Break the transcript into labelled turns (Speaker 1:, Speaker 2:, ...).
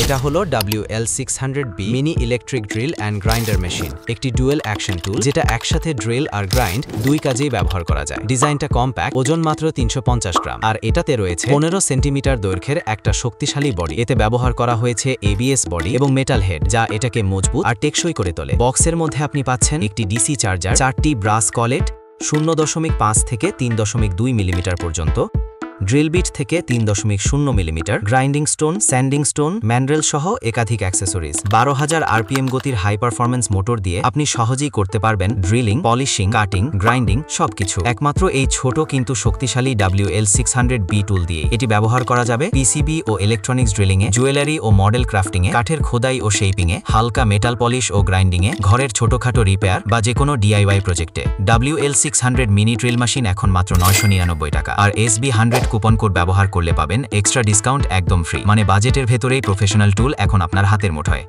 Speaker 1: এটা হলো WL600B mini electric drill and grinder machine, একটি ডুয়েল অ্যাকশন টুল যেটা একসাথে ড্রিল আর গ্রাইন্ড দুই কাজেই ব্যবহার করা যায়। ডিজাইনটা কম্প্যাক্ট, ওজন মাত্র 350 গ্রাম, আর এটাতে রয়েছে 15 সেন্টিমিটার দৈর্ঘ্যের একটা শক্তিশালী বডি। এতে ব্যবহার করা হয়েছে ABS বডি এবং মেটাল হেড, যা এটাকে মজবুত আর টেকসই করে তোলে। বক্সের মধ্যে আপনি পাচ্ছেন একটি ডিসি চার্জার, 4টি ব্রাস কলেট 0.5 থেকে 3.2 মিলিমিটার পর্যন্ত, ড্রিল বিট থেকে 3.0 millimetre, grinding stone, sanding stone, mandrel সহ একাধিক অ্যাক্সেসরিজ। 12,000 RPM গতির হাই পারফরম্যান্স মোটর দিয়ে আপনি সহজেই করতে পারবেন ড্রিলিং, পলিশিং, কাটিং, গ্রাইন্ডিং সবকিছু একমাত্র এই ছোট কিন্তু শক্তিশালী WL600B টুল দিয়ে। এটি ব্যবহার করা যাবে PCB ও ইলেকট্রনিক্স ড্রিলিং এ, জুয়েলারি ও মডেল ক্রাফটিং এ, কাঠের খোদাই ও শেপিং এ, হালকা মেটাল পলিশ ও গ্রাইন্ডিং এ, ঘরের ছোটখাটো রিপেয়ার বা যে কোনো DIY প্রজেক্টে। WL600 মিনি ড্রিল মেশিন এখন মাত্র 999 টাকা, আর SB100 কুপন কোড ব্যবহার করলে পাবেন এক্সট্রা ডিসকাউন্ট একদম ফ্রি। মানে বাজেটের ভেতরেই প্রফেশনাল টুল এখন আপনার হাতের মুঠোয়।